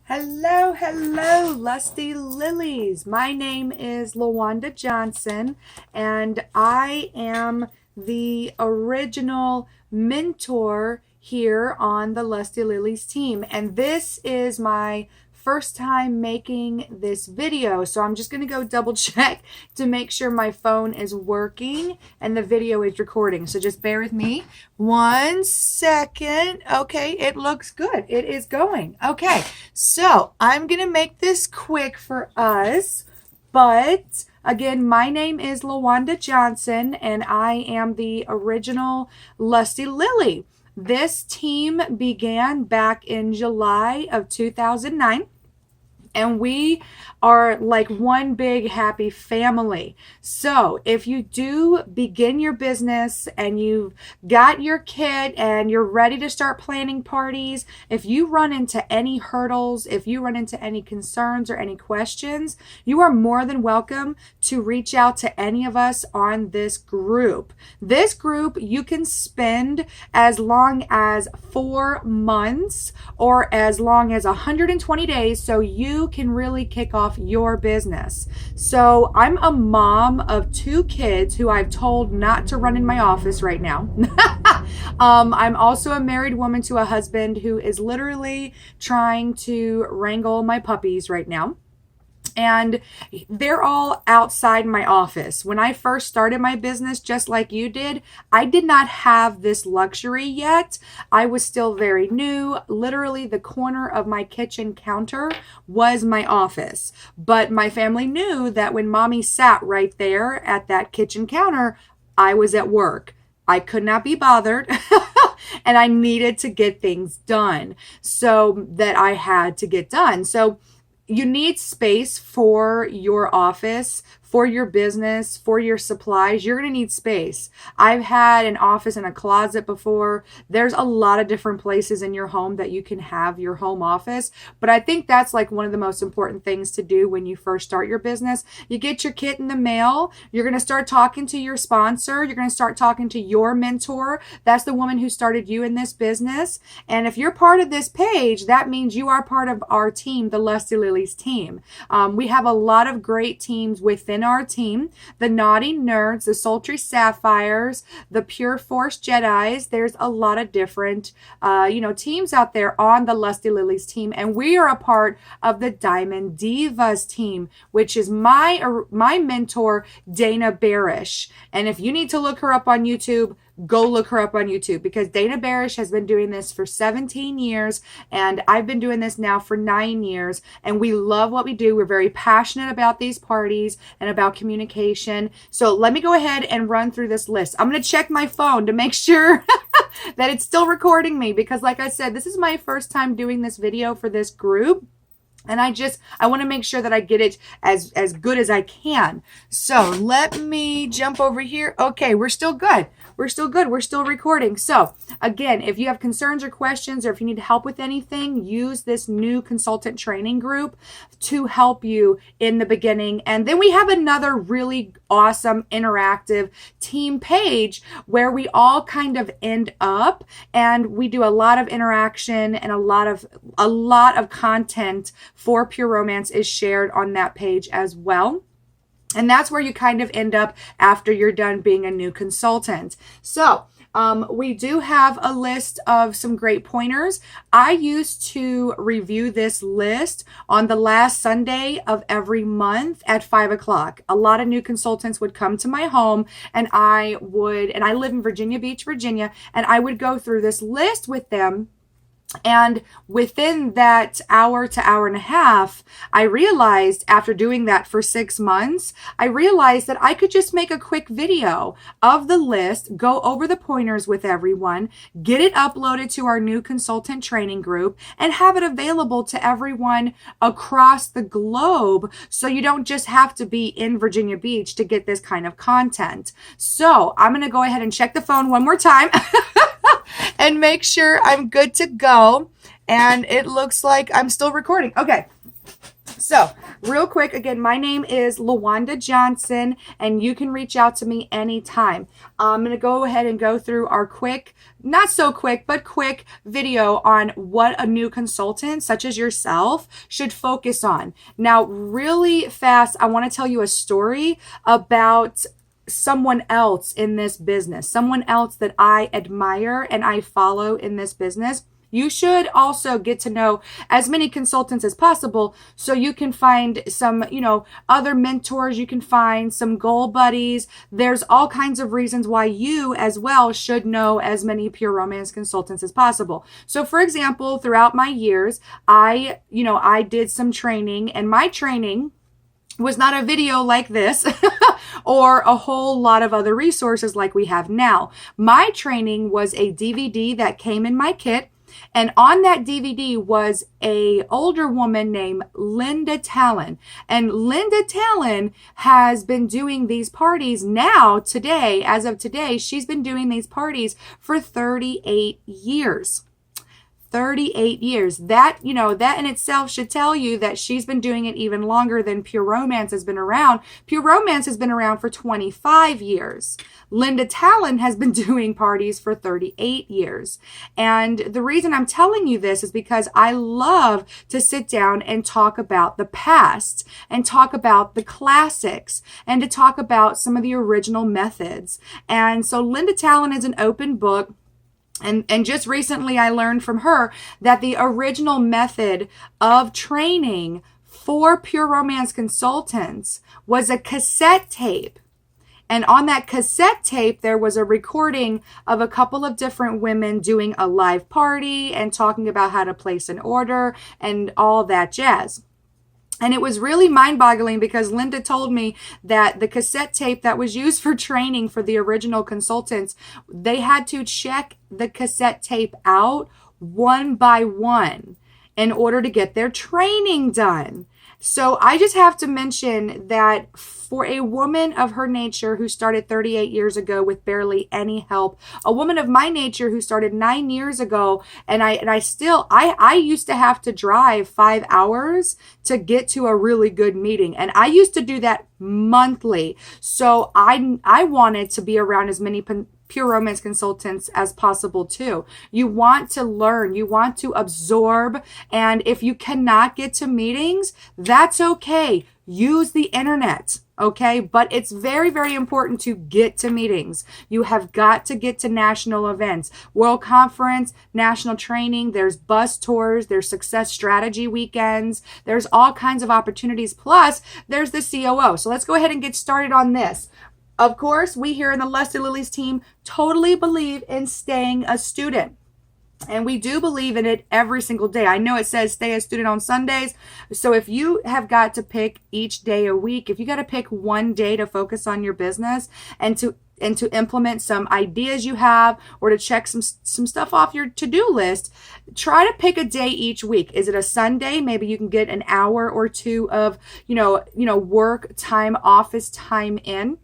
Hello, hello, Lusty Lilies. My name is LaWanda Johnson, and I am the original mentor here on the Lusty Lilies team. And this is my first time making this video. So I'm just going to go double check to make sure my phone is working and the video is recording. So just bear with me 1 second. Okay, it looks good. It is going. Okay, so I'm going to make this quick for us. But again, my name is LaWanda Johnson, and I am the original Lusty Lily. This team began back in July of 2009. And we are like one big happy family. So if you do begin your business and you've got your kit and you're ready to start planning parties, if you run into any hurdles, if you run into any concerns or any questions, you are more than welcome to reach out to any of us on this group. This group you can spend as long as 4 months or as long as 120 days, so you can really kick off your business. So I'm a mom of 2 kids who I've told not to run in my office right now. I'm also a married woman to a husband who is literally trying to wrangle my puppies right now. And they're all outside my office. When I first started my business, just like you did, I did not have this luxury yet. I was still very new. Literally, the corner of my kitchen counter was my office. But my family knew that when mommy sat right there at that kitchen counter, I was at work. I could not be bothered. And I needed to get things done so that I had to get done. So you need space for your office, for your business, for your supplies. You're going to need space. I've had an office in a closet before. There's a lot of different places in your home that you can have your home office. But I think that's like one of the most important things to do when you first start your business. You get your kit in the mail. You're going to start talking to your sponsor. You're going to start talking to your mentor. That's the woman who started you in this business. And if you're part of this page, that means you are part of our team, the Lusty Lilies team. We have a lot of great teams within our team: the Naughty Nerds, the Sultry Sapphires, the Pure Force Jedis. There's a lot of different teams out there on the Lusty Lilies team, and we are a part of the Diamond Divas team, which is my mentor, Dana Barish. And if you need to look her up on YouTube, go look her up on YouTube, because Dana Barish has been doing this for 17 years and I've been doing this now for 9 years, and we love what we do. We're very passionate about these parties and about communication. So let me go ahead and run through this list. I'm going to check my phone to make sure that it's still recording me, because like I said, this is my first time doing this video for this group. And I want to make sure that I get it as good as I can. So let me jump over here. Okay, we're still good. We're still good. We're still recording. So again, if you have concerns or questions, or if you need help with anything, use this new consultant training group to help you in the beginning. And then we have another really awesome interactive team page where we all kind of end up, and we do a lot of interaction, and a lot of content for Pure Romance is shared on that page as well. And that's where you kind of end up after you're done being a new consultant. So we do have a list of some great pointers. I used to review this list on the last Sunday of every month at 5 o'clock. A lot of new consultants would come to my home, and I live in Virginia Beach, Virginia, and I would go through this list with them. And within that hour to hour and a half, I realized, after doing that for 6 months, I realized that I could just make a quick video of the list, go over the pointers with everyone, get it uploaded to our new consultant training group, and have it available to everyone across the globe, so you don't just have to be in Virginia Beach to get this kind of content. So I'm going to go ahead and check the phone one more time and make sure I'm good to go. And it looks like I'm still recording. Okay. So, real quick, again, my name is LaWanda Johnson, and you can reach out to me anytime. I'm going to go ahead and go through our quick, not so quick, but quick video on what a new consultant, such as yourself, should focus on. Now, really fast, I want to tell you a story about someone else in this business, someone else that I admire and I follow in this business. You should also get to know as many consultants as possible so you can find some, other mentors. You can find some goal buddies. There's all kinds of reasons why you as well should know as many Pure Romance consultants as possible. So for example, throughout my years, I did some training, and my training was not a video like this or a whole lot of other resources like we have now. My training was a DVD that came in my kit. And on that DVD was a older woman named Linda Talon. And Linda Talon has been doing these parties now, today, as of today, she's been doing these parties for 38 years. 38 years. That in itself should tell you that she's been doing it even longer than Pure Romance has been around. Pure Romance has been around for 25 years. Linda Talon has been doing parties for 38 years. And the reason I'm telling you this is because I love to sit down and talk about the past and talk about the classics and to talk about some of the original methods. And so Linda Talon is an open book. And just recently I learned from her that the original method of training for Pure Romance consultants was a cassette tape. And on that cassette tape, there was a recording of a couple of different women doing a live party and talking about how to place an order and all that jazz. And it was really mind-boggling because Linda told me that the cassette tape that was used for training for the original consultants, they had to check the cassette tape out one by one in order to get their training done. So I just have to mention that for a woman of her nature who started 38 years ago with barely any help, a woman of my nature who started 9 years ago, and I used to have to drive 5 hours to get to a really good meeting. And I used to do that monthly. So I wanted to be around as many Pure Romance consultants as possible too. You want to learn, you want to absorb, and if you cannot get to meetings, that's okay. Use the internet, okay? But it's very, very important to get to meetings. You have got to get to national events, World Conference, national training, there's bus tours, there's success strategy weekends, there's all kinds of opportunities. Plus, there's the COO. So let's go ahead and get started on this. Of course, we here in the Lusty Lilies team totally believe in staying a student. And we do believe in it every single day. I know it says stay a student on Sundays. So if you have got to pick each day a week, if you got to pick one day to focus on your business and to implement some ideas you have or to check some stuff off your to-do list, try to pick a day each week. Is it a Sunday? Maybe you can get an hour or two of, work time, office time in.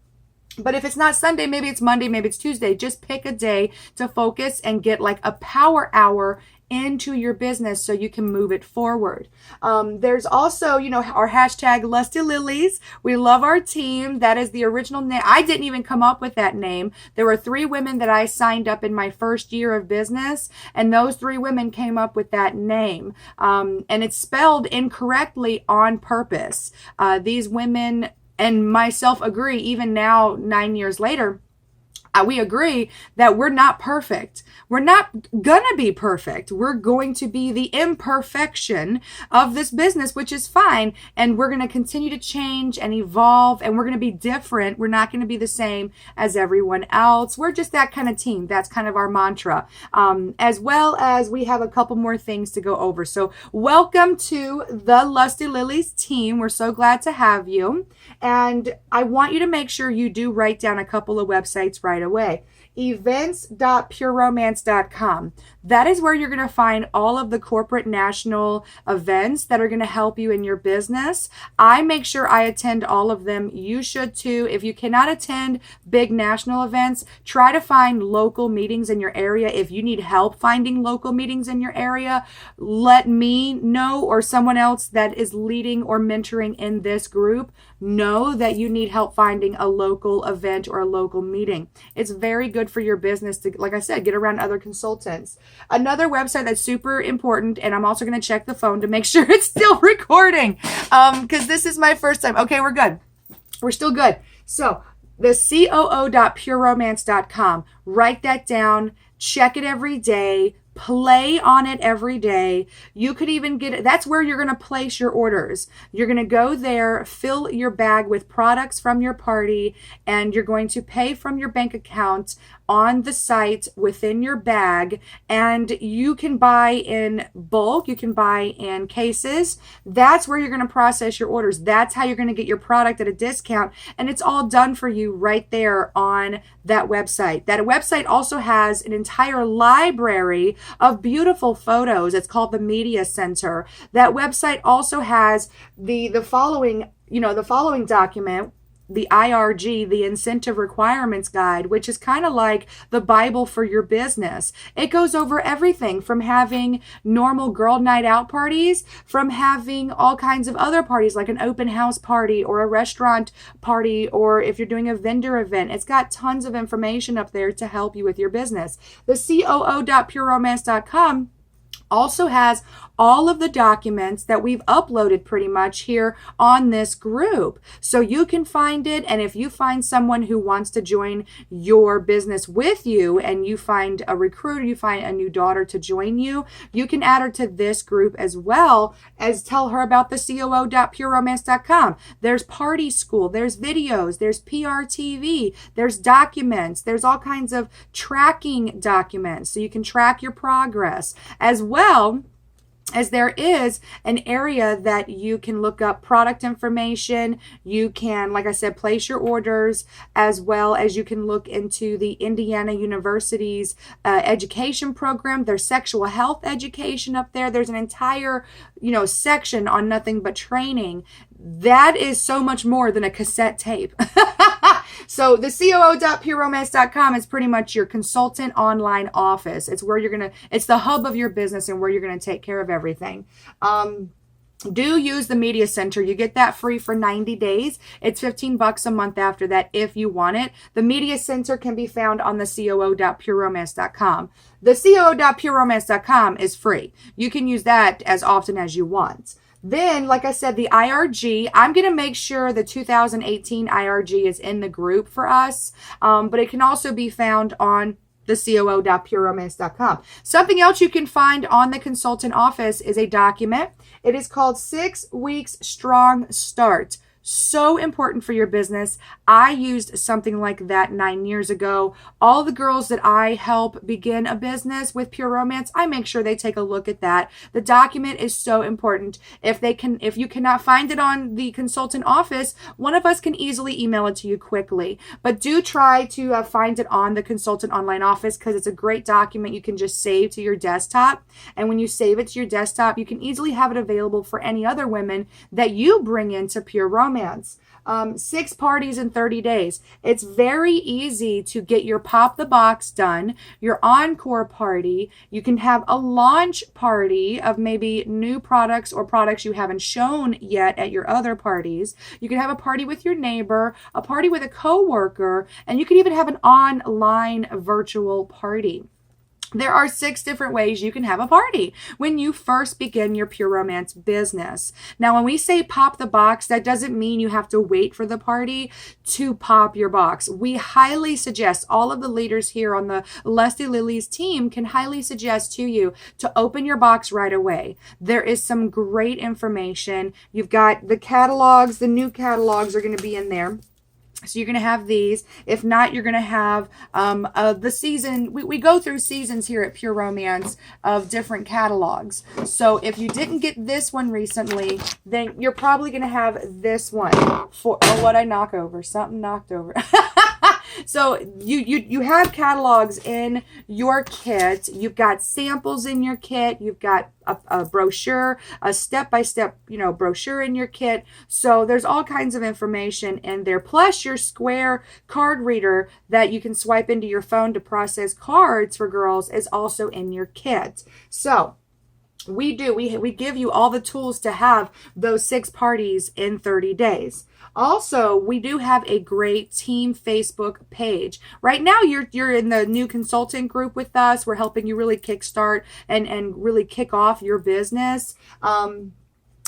But if it's not Sunday, maybe it's Monday, maybe it's Tuesday. Just pick a day to focus and get like a power hour into your business so you can move it forward. There's also, our hashtag Lusty Lilies. We love our team. That is the original name. I didn't even come up with that name. There were 3 women that I signed up in my first year of business, and those 3 women came up with that name. And it's spelled incorrectly on purpose. These women and myself agree, even now, 9 years later, we agree that we're not perfect. We're not gonna be perfect. We're going to be the imperfection of this business, which is fine. And we're going to continue to change and evolve, and we're going to be different. We're not going to be the same as everyone else. We're just that kind of team. That's kind of our mantra. As well as we have a couple more things to go over. So welcome to the Lusty Lilies team. We're so glad to have you. And I want you to make sure you do write down a couple of websites right away. events.pureromance.com. That is where you're going to find all of the corporate national events that are going to help you in your business. I make sure I attend all of them. You should too. If you cannot attend big national events, try to find local meetings in your area. If you need help finding local meetings in your area, let me know, or someone else that is leading or mentoring in this group know that you need help finding a local event or a local meeting. It's very good for your business to, like I said, get around other consultants. Another website that's super important, and I'm also going to check the phone to make sure it's still recording, because this is my first time. Okay, we're good. We're still good. So the coo.pureromance.com. Write that down. Check it every day. Play on it every day. You could even get it. That's where you're going to place your orders. You're going to go there, fill your bag with products from your party, and you're going to pay from your bank account on the site within your bag. And you can buy in bulk. You can buy in cases. That's where you're going to process your orders. That's how you're going to get your product at a discount. And it's all done for you right there on that website. That website also has an entire library of beautiful photos. It's called the Media Center. That website also has the following document, the IRG, the Incentive Requirements Guide, which is kind of like the Bible for your business. It goes over everything from having normal girl night out parties, from having all kinds of other parties like an open house party or a restaurant party, or if you're doing a vendor event. It's got tons of information up there to help you with your business. The coo.pureromance.com also has all of the documents that we've uploaded pretty much here on this group. So you can find it, and if you find someone who wants to join your business with you, and you find a recruiter, you find a new daughter to join you, you can add her to this group as well as tell her about the coo.pureromance.com. There's party school, there's videos, there's PRTV, there's documents, there's all kinds of tracking documents so you can track your progress, as well as there is an area that you can look up product information. You can, like I said, place your orders, as well as you can look into the Indiana University's education program. There's sexual health education up there. There's an entire, section on nothing but training. That is so much more than a cassette tape. So the coo.pureromance.com is pretty much your consultant online office. It's where it's the hub of your business and where you're going to take care of everything. Do use the Media Center. You get that free for 90 days. It's $15 a month after that if you want it. The Media Center can be found on the coo.pureromance.com. The coo.pureromance.com is free. You can use that as often as you want. Then, like I said, the IRG, I'm going to make sure the 2018 IRG is in the group for us, but it can also be found on the coo.pureromance.com. Something else you can find on the consultant office is a document. It is called 6 Weeks Strong Start. So important for your business. I used something like that 9 years ago. All the girls that I help begin a business with Pure Romance, I make sure they take a look at that. The document is so important. If you cannot find it on the consultant office, one of us can easily email it to you quickly. But do try to find it on the consultant online office, because it's a great document you can just save to your desktop. And when you save it to your desktop, you can easily have it available for any other women that you bring into Pure Romance. 6 parties in 30 days. It's very easy to get your pop the box done, your encore party. You can have a launch party of maybe new products or products you haven't shown yet at your other parties. You can have a party with your neighbor, a party with a coworker, and you can even have an online virtual party. There are 6 different ways you can have a party when you first begin your Pure Romance business. Now, when we say pop the box, that doesn't mean you have to wait for the party to pop your box. We highly suggest, all of the leaders here on the Lusty Lilies team can highly suggest to you to open your box right away. There is some great information. You've got the catalogs, the new catalogs are going to be in there. So you're going to have these. If not, you're going to have the season. We go through seasons here at Pure Romance of different catalogs. So if you didn't get this one recently, then you're probably going to have this one. What I knock over? Something knocked over. So you have catalogs in your kit. You've got samples in your kit. You've got a brochure, a step-by-step, brochure in your kit. So there's all kinds of information in there. Plus your Square card reader that you can swipe into your phone to process cards for girls is also in your kit. So we give you all the tools to have those 6 parties in 30 days. Also, we do have a great team Facebook page. Right now, you're in the new consultant group with us. We're helping you really kickstart and really kick off your business.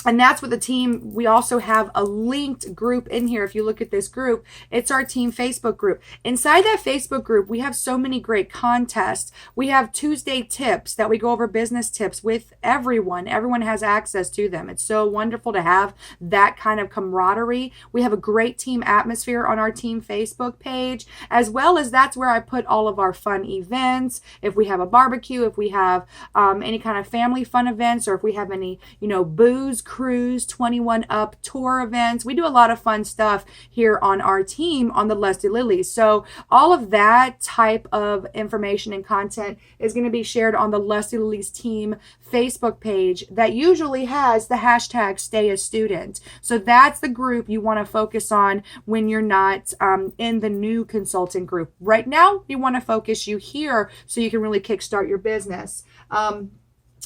And that's what the team, we also have a linked group in here. If you look at this group, it's our team Facebook group. Inside that Facebook group, we have so many great contests. We have Tuesday tips that we go over business tips with everyone. Everyone has access to them. It's so wonderful to have that kind of camaraderie. We have a great team atmosphere on our team Facebook page, as well as that's where I put all of our fun events. If we have a barbecue, if we have any kind of family fun events, or if we have any, booze cruise 21 up tour events. We do a lot of fun stuff here on our team on the Lusty Lilies. So all of that type of information and content is going to be shared on the Lusty Lilies team Facebook page that usually has the hashtag Stay a Student. So that's the group you want to focus on when you're not in the new consultant group. Right now, we want to focus you here so you can really kickstart your business.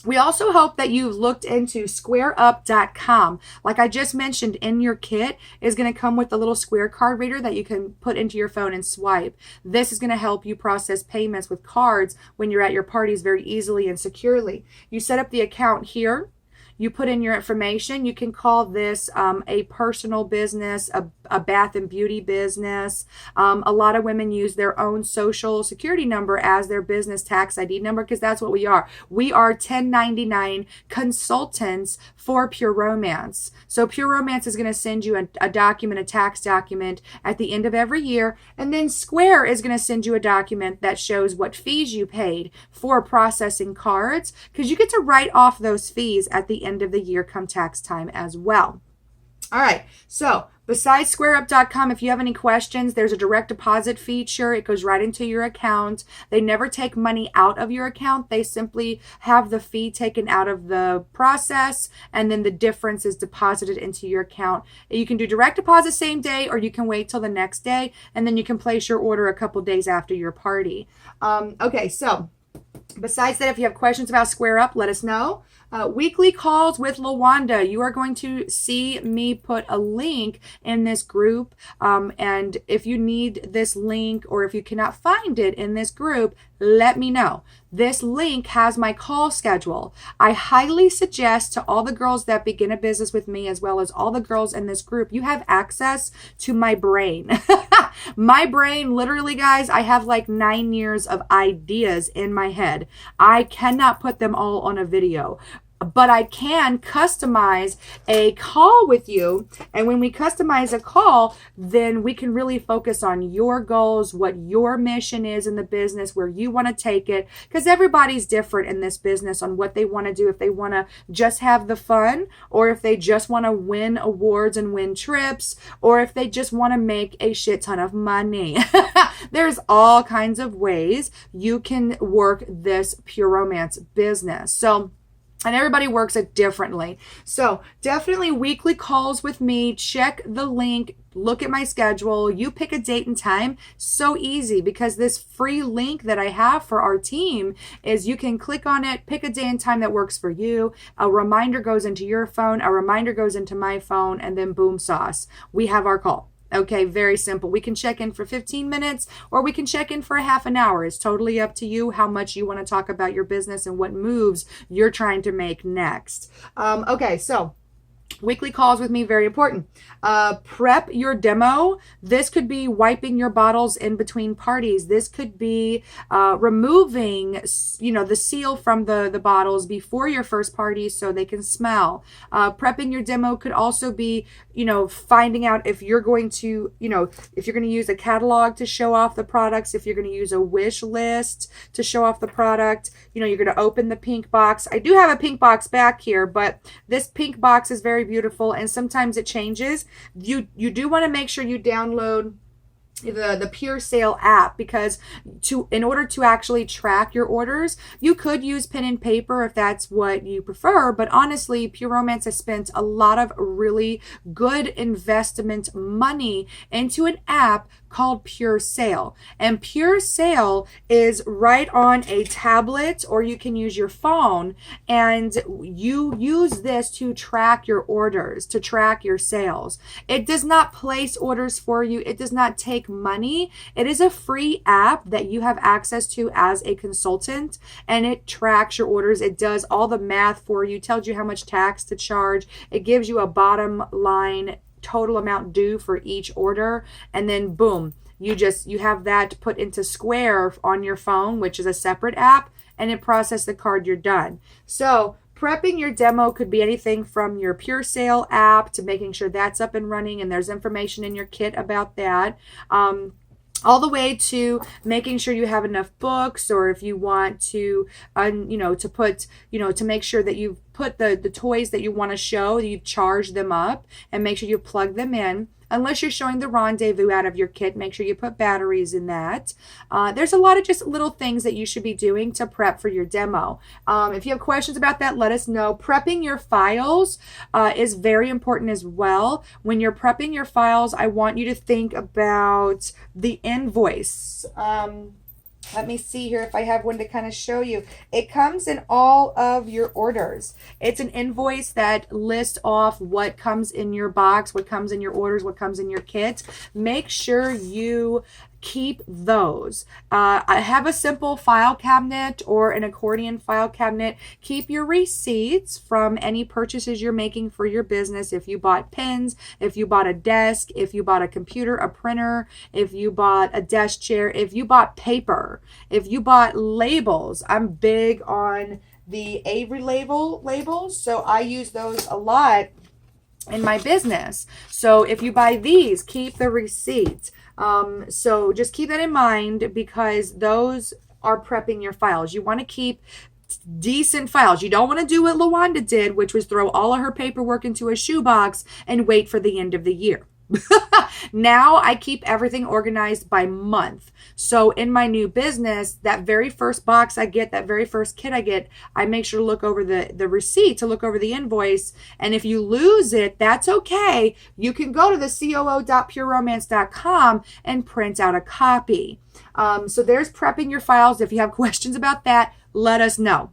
We also hope that you've looked into squareup.com. Like I just mentioned, in your kit is going to come with a little Square card reader that you can put into your phone and swipe. This is going to help you process payments with cards when you're at your parties very easily and securely. You set up the account here. You put in your information. You can call this a personal business, a bath and beauty business. A lot of women use their own social security number as their business tax ID number because that's what we are. We are 1099 consultants for Pure Romance. So Pure Romance is going to send you a document, a tax document at the end of every year. And then Square is going to send you a document that shows what fees you paid for processing cards because you get to write off those fees at the end of the year come tax time as well. All right, so besides squareup.com, if you have any questions, there's a direct deposit feature. It goes right into your account. They never take money out of your account. They simply have the fee taken out of the process, and then the difference is deposited into your account. You can do direct deposit same day, or you can wait till the next day, and then you can place your order a couple days after your party. Okay, so besides that, if you have questions about Square Up, let us know. Weekly calls with LaWanda. You are going to see me put a link in this group. And if you need this link or if you cannot find it in this group, let me know. This link has my call schedule. I highly suggest to all the girls that begin a business with me, as well as all the girls in this group, you have access to my brain. My brain, literally, guys, I have like 9 years of ideas in my head. I cannot put them all on a video, but I can customize a call with you. And when we customize a call, then we can really focus on your goals, what your mission is in the business, where you want to take it. Because everybody's different in this business on what they want to do. If they want to just have the fun, or if they just want to win awards and win trips, or if they just want to make a shit ton of money. There's all kinds of ways you can work this Pure Romance business. So, and everybody works it differently. So definitely weekly calls with me. Check the link. Look at my schedule. You pick a date and time. So easy, because this free link that I have for our team is you can click on it, pick a day and time that works for you. A reminder goes into your phone. A reminder goes into my phone, and then boom sauce. We have our call. Okay, very simple. We can check in for 15 minutes or we can check in for a half an hour. It's totally up to you how much you want to talk about your business and what moves you're trying to make next. Okay, so weekly calls with me, very important. Prep your demo. This could be wiping your bottles in between parties. This could be removing, the seal from the bottles before your first party so they can smell. Prepping your demo could also be, finding out if you're going to, if you're going to use a catalog to show off the products, if you're going to use a wish list to show off the product, you're going to open the pink box. I do have a pink box back here, but this pink box is very beautiful, and sometimes it changes. You do want to make sure you download the Pure Sale app, because in order to actually track your orders, you could use pen and paper if that's what you prefer, but honestly, Pure Romance has spent a lot of really good investment money into an app called Pure Sale. And Pure Sale is right on a tablet, or you can use your phone, and you use this to track your orders, to track your sales. It does not place orders for you. It does not take money. It is a free app that you have access to as a consultant, and it tracks your orders. It does all the math for you, tells you how much tax to charge. It gives you a bottom line total amount due for each order, and then boom, you have that put into Square on your phone, which is a separate app, and it processes the card. You're done. So prepping your demo could be anything from your Pure Sale app to making sure that's up and running and there's information in your kit about that. All the way to making sure you have enough books, or if you want to, to put, to make sure that you've put the toys that you want to show, you charge them up and make sure you plug them in. Unless you're showing the Rendezvous out of your kit, make sure you put batteries in that. There's a lot of just little things that you should be doing to prep for your demo. If you have questions about that, let us know. Prepping your files is very important as well. When you're prepping your files, I want you to think about the invoice. Let me see here if I have one to kind of show you. It comes in all of your orders. It's an invoice that lists off what comes in your box, what comes in your orders, what comes in your kit. Make sure you keep those. I have a simple file cabinet or an accordion file cabinet. Keep your receipts from any purchases you're making for your business. If you bought pens, if you bought a desk, if you bought a computer, a printer, if you bought a desk chair, if you bought paper, if you bought labels. I'm big on the Avery labels, so I use those a lot in my business. So if you buy these, keep the receipt. So just keep that in mind, because those are prepping your files. You want to keep decent files. You don't want to do what LaWanda did, which was throw all of her paperwork into a shoebox and wait for the end of the year. Now I keep everything organized by month. So in my new business, that very first box I get, that very first kit I get, I make sure to look over the receipt, to look over the invoice. And if you lose it, that's okay. You can go to the coo.pureromance.com and print out a copy. So there's prepping your files. If you have questions about that, let us know.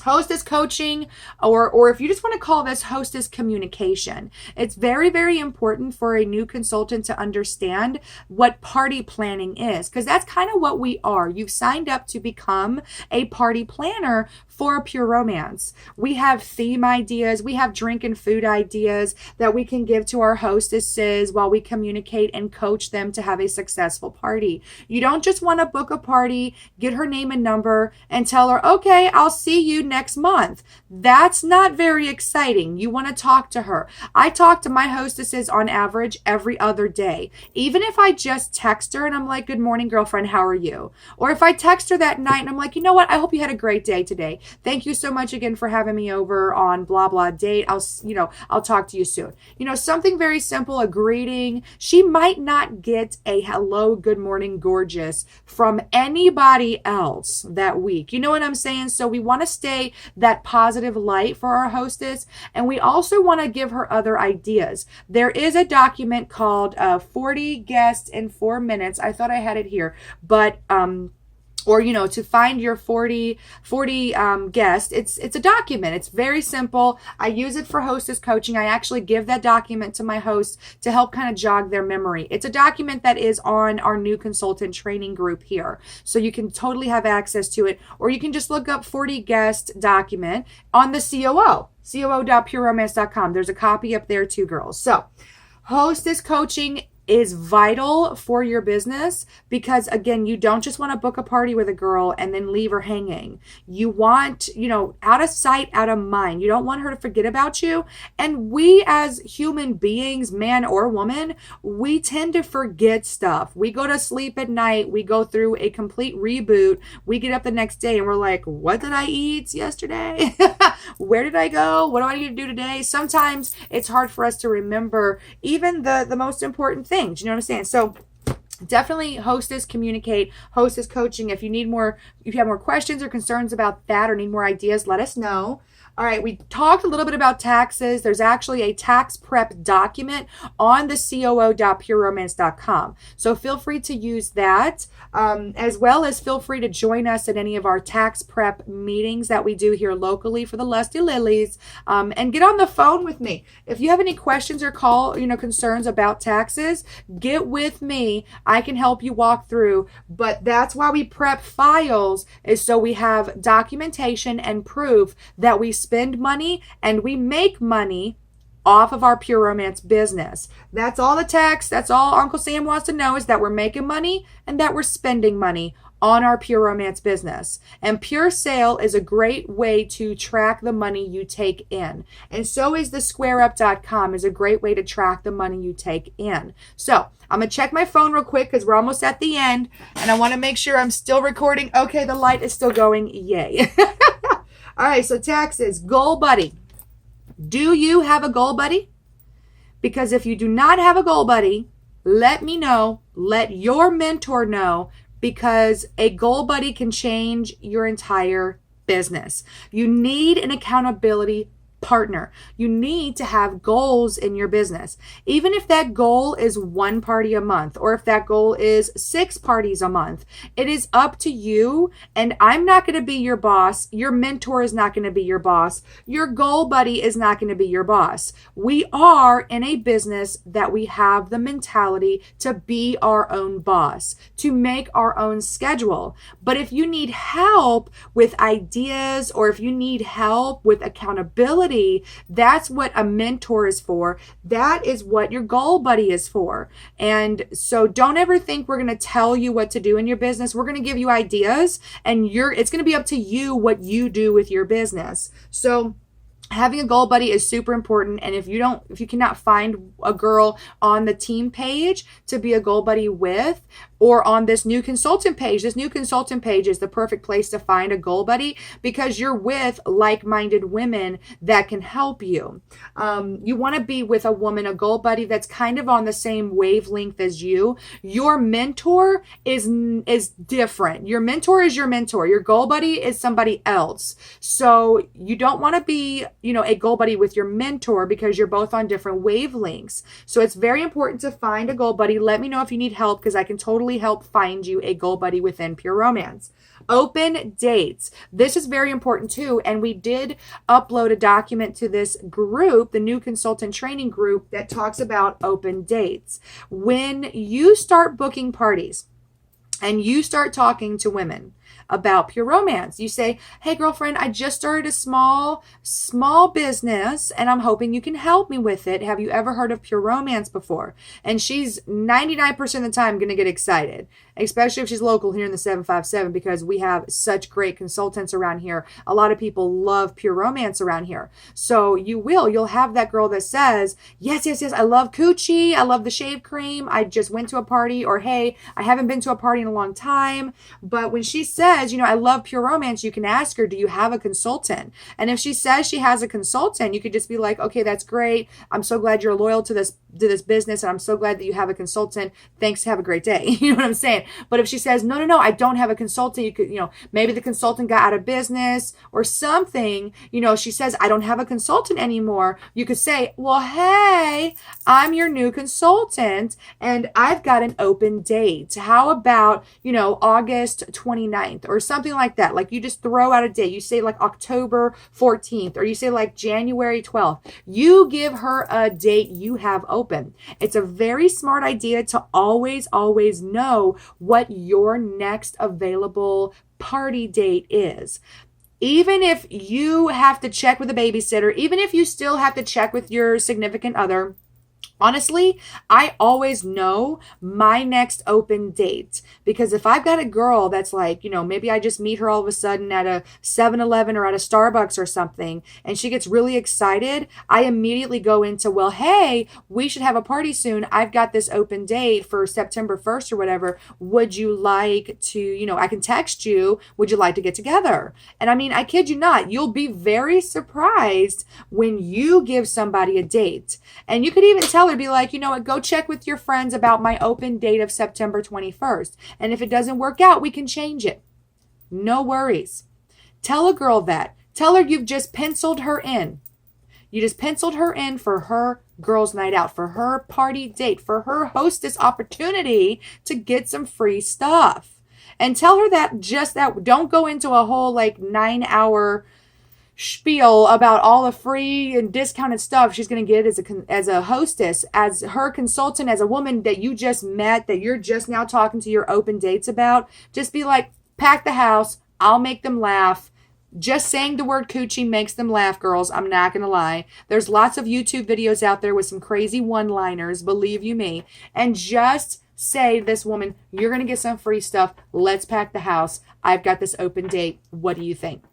Hostess coaching, or if you just want to call this hostess communication. It's very, very important for a new consultant to understand what party planning is, because that's kind of what we are. You've signed up to become a party planner for Pure Romance. We have theme ideas, we have drink and food ideas that we can give to our hostesses while we communicate and coach them to have a successful party. You don't just want to book a party, get her name and number, and tell her, okay, I'll see you next month. That's not very exciting. You want to talk to her. I talk to my hostesses on average every other day. Even if I just text her and I'm like, good morning, girlfriend, how are you? Or if I text her that night and I'm like, you know what? I hope you had a great day today. Thank you so much again for having me over on blah, blah date. I'll talk to you soon. Something very simple, a greeting. She might not get a hello, good morning, gorgeous from anybody else that week. You know what I'm saying? So we want to stay that positive light for our hostess. And we also want to give her other ideas. There is a document called 40 Guests in 4 Minutes. I thought I had it here, but to find your 40 guests, it's a document. It's very simple. I use it for hostess coaching. I actually give that document to my hosts to help kind of jog their memory. It's a document that is on our new consultant training group here. So you can totally have access to it, or you can just look up 40 guest document on the coo.pureromance.com. There's a copy up there too, girls. So hostess coaching is vital for your business, because again, you don't just want to book a party with a girl and then leave her hanging. You want, out of sight, out of mind. You don't want her to forget about you. And we as human beings, man or woman, we tend to forget stuff. We go to sleep at night. We go through a complete reboot. We get up the next day and we're like, what did I eat yesterday? Where did I go? What do I need to do today? Sometimes it's hard for us to remember even the most important things. You know what I'm saying? So definitely Hostess Communicate, Hostess Coaching. If you have more questions or concerns about that or need more ideas, let us know. All right, we talked a little bit about taxes. There's actually a tax prep document on the coo.pureromance.com. So feel free to use that, as well as feel free to join us at any of our tax prep meetings that we do here locally for the Lusty Lilies, and get on the phone with me. If you have any questions or concerns about taxes, get with me. I can help you walk through, but that's why we prep files, is so we have documentation and proof that we spend money and we make money off of our Pure Romance business. That's all that's all Uncle Sam wants to know, is that we're making money and that we're spending money on our Pure Romance business. And Pure Sale is a great way to track the money you take in. And so is the SquareUp.com is a great way to track the money you take in. So I'm going to check my phone real quick because we're almost at the end. And I want to make sure I'm still recording. Okay, the light is still going. Yay. All right, so taxes, goal buddy. Do you have a goal buddy? Because if you do not have a goal buddy, let me know, let your mentor know, because a goal buddy can change your entire business. You need an accountability partner. You need to have goals in your business. Even if that goal is 1 party a month, or if that goal is 6 parties a month, it is up to you. And I'm not going to be your boss. Your mentor is not going to be your boss. Your goal buddy is not going to be your boss. We are in a business that we have the mentality to be our own boss, to make our own schedule. But if you need help with ideas, or if you need help with accountability, that's what a mentor is for. That is what your goal buddy is for. And so don't ever think we're going to tell you what to do in your business. We're going to give you ideas, and it's going to be up to you what you do with your business. So having a goal buddy is super important. And if you cannot find a girl on the team page to be a goal buddy with, or on this new consultant page is the perfect place to find a goal buddy, because you're with like-minded women that can help you. You want to be with a goal buddy that's kind of on the same wavelength as you. Your mentor is different. Your mentor is your mentor. Your goal buddy is somebody else. So you don't want to be, a goal buddy with your mentor, because you're both on different wavelengths. So it's very important to find a goal buddy. Let me know if you need help, because I can totally help find you a goal buddy within Pure Romance. Open dates. This is very important too. And we did upload a document to this group, the new consultant training group, that talks about open dates. When you start booking parties and you start talking to women about Pure Romance, you say, hey girlfriend, I just started a small business and I'm hoping you can help me with it. Have you ever heard of Pure Romance before? And she's 99% of the time going to get excited, especially if she's local here in the 757, because we have such great consultants around here. A lot of people love Pure Romance around here. So you'll have that girl that says, yes, I love Coochie. I love the shave cream. I just went to a party, or hey, I haven't been to a party in a long time. But when she says, I love Pure Romance, you can ask her, do you have a consultant? And if she says she has a consultant, you could just be like, okay, that's great. I'm so glad you're loyal to this business, and I'm so glad that you have a consultant. Thanks. Have a great day. You know what I'm saying? But if she says, no, I don't have a consultant, you could, maybe the consultant got out of business or something, she says, I don't have a consultant anymore. You could say, well, hey, I'm your new consultant and I've got an open date. How about, August 29th or something like that? Like, you just throw out a date. You say like October 14th, or you say like January 12th. You give her a date you have open. It's a very smart idea to always know what your next available party date is. Even if you have to check with a babysitter, even if you still have to check with your significant other, honestly, I always know my next open date, because if I've got a girl that's like, maybe I just meet her all of a sudden at a 7-Eleven or at a Starbucks or something, and she gets really excited, I immediately go into, well, hey, we should have a party soon. I've got this open date for September 1st or whatever. Would you like to, I can text you. Would you like to get together? And I mean, I kid you not, you'll be very surprised when you give somebody a date. And you could even tell tell her, be like, you know what, go check with your friends about my open date of September 21st. And if it doesn't work out, we can change it. No worries. Tell a girl that. Tell her you've just penciled her in. You just penciled her in for her girls' night out, for her party date, for her hostess opportunity to get some free stuff. And tell her that just that. Don't go into a whole like 9-hour spiel about all the free and discounted stuff she's going to get as a hostess, as her consultant, as a woman that you just met, that you're just now talking to your open dates about. Just be like, pack the house. I'll make them laugh. Just saying the word coochie makes them laugh, girls. I'm not going to lie. There's lots of YouTube videos out there with some crazy one-liners, believe you me. And just say to this woman, you're going to get some free stuff. Let's pack the house. I've got this open date. What do you think?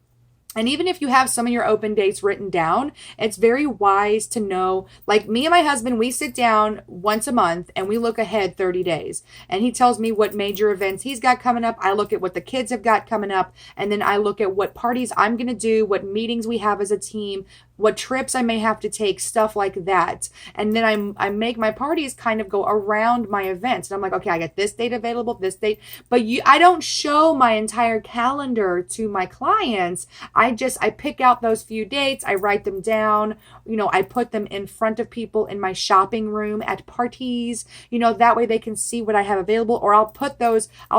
And even if you have some of your open dates written down, it's very wise to know, like me and my husband, we sit down once a month and we look ahead 30 days. And he tells me what major events he's got coming up. I look at what the kids have got coming up. And then I look at what parties I'm going to do, what meetings we have as a team, what trips I may have to take, stuff like that. And then I make my parties kind of go around my events. And I'm like, okay, I got this date available, this date. But I don't show my entire calendar to my clients. I pick out those few dates. I write them down. I put them in front of people in my shopping room at parties. That way they can see what I have available. Or I'll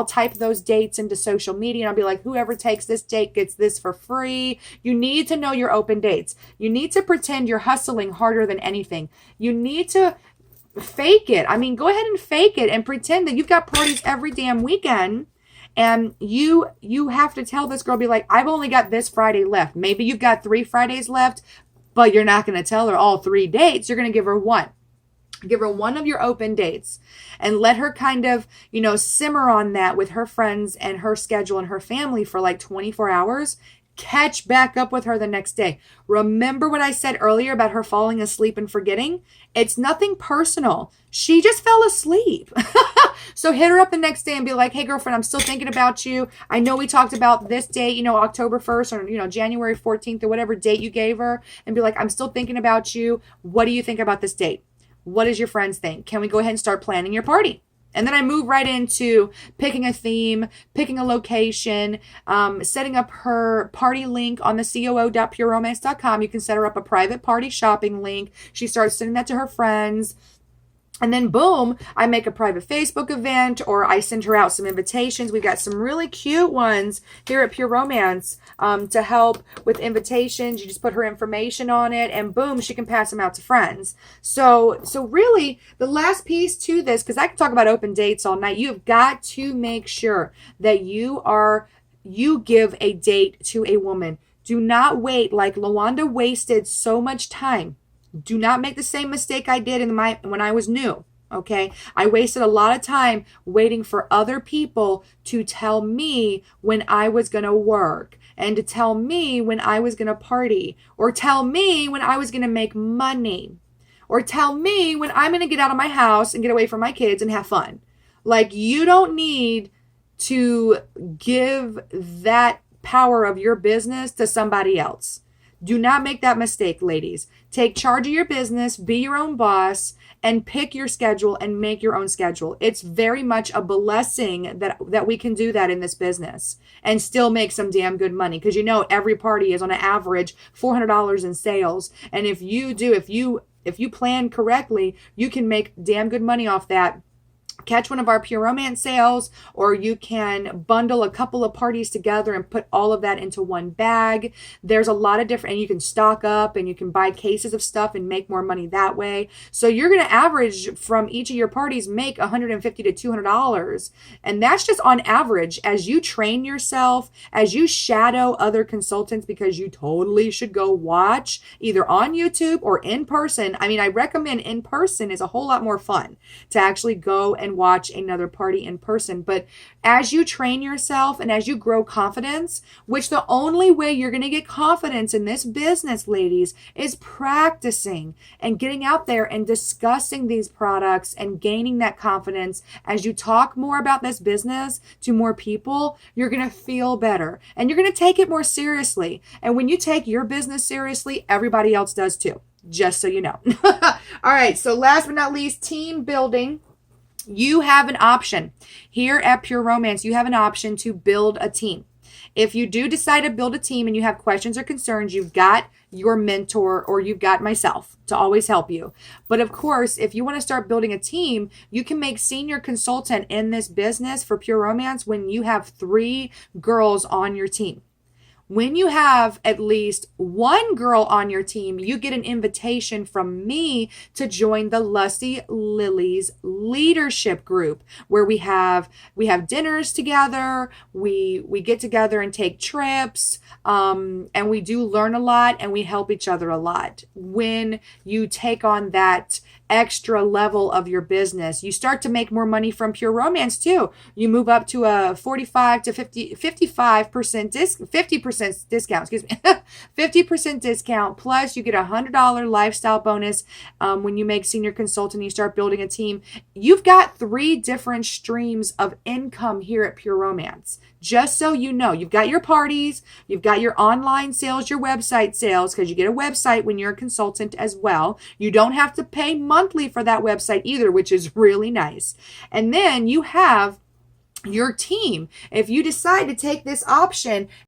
type those dates into social media and I'll be like, whoever takes this date gets this for free. You need to know your open dates. You need to pretend you're hustling harder than anything. You need to fake it. I mean, go ahead and fake it and pretend that you've got parties every damn weekend. And you have to tell this girl, be like, I've only got this Friday left. Maybe you've got 3 Fridays left, but you're not going to tell her all 3 dates. You're going to give her one. Give her one of your open dates and let her kind of, simmer on that with her friends and her schedule and her family for like 24 hours. Catch back up with her the next day. Remember what I said earlier about her falling asleep and forgetting? It's nothing personal. She just fell asleep. So hit her up the next day and be like, hey, girlfriend, I'm still thinking about you. I know we talked about this date, October 1st or, January 14th or whatever date you gave her, and be like, I'm still thinking about you. What do you think about this date? What does your friends think? Can we go ahead and start planning your party? And then I move right into picking a theme, picking a location, setting up her party link on the coo.pureromance.com. You can set her up a private party shopping link. She starts sending that to her friends. And then boom, I make a private Facebook event or I send her out some invitations. We've got some really cute ones here at Pure Romance to help with invitations. You just put her information on it and boom, she can pass them out to friends. So really the last piece to this, because I can talk about open dates all night, you've got to make sure that you give a date to a woman. Do not wait like LaWanda wasted so much time. Do not make the same mistake I did when I was new, okay? I wasted a lot of time waiting for other people to tell me when I was going to work and to tell me when I was going to party or tell me when I was going to make money or tell me when I'm going to get out of my house and get away from my kids and have fun. Like, you don't need to give that power of your business to somebody else. Do not make that mistake, ladies. Take charge of your business, be your own boss, and pick your schedule and make your own schedule. It's very much a blessing that we can do that in this business and still make some damn good money. Because every party is on an average $400 in sales. And if you plan correctly, you can make damn good money off that. Catch one of our Pure Romance sales, or you can bundle a couple of parties together and put all of that into one bag. There's a lot of different, and you can stock up and you can buy cases of stuff and make more money that way. So you're going to average from each of your parties, make $150 to $200. And that's just on average as you train yourself, as you shadow other consultants, because you totally should go watch either on YouTube or in person. I mean, I recommend in person is a whole lot more fun to actually go and watch another party in person. But as you train yourself and as you grow confidence, which the only way you're going to get confidence in this business, ladies, is practicing and getting out there and discussing these products and gaining that confidence. As you talk more about this business to more people, you're going to feel better and you're going to take it more seriously. And when you take your business seriously, everybody else does too. just so you know. All right, so last but not least, team building. You have an option. Here at Pure Romance, you have an option to build a team. If you do decide to build a team and you have questions or concerns, you've got your mentor or you've got myself to always help you. But of course, if you want to start building a team, you can make senior consultant in this business for Pure Romance when you have 3 girls on your team. When you have at least 1 girl on your team, you get an invitation from me to join the Lusty Lilies leadership group, where we have dinners together, we get together and take trips, and we do learn a lot and we help each other a lot. When you take on that extra level of your business, you start to make more money from Pure Romance too. You move up to a 45 to 50% discount, excuse me, 50% discount, plus you get $100 lifestyle bonus when you make senior consultant and you start building a team. You've got 3 different streams of income here at Pure Romance. Just so you know, you've got your parties, you've got your online sales, your website sales, because you get a website when you're a consultant as well. You don't have to pay monthly for that website either, which is really nice. And then you have your team. If you decide to take this option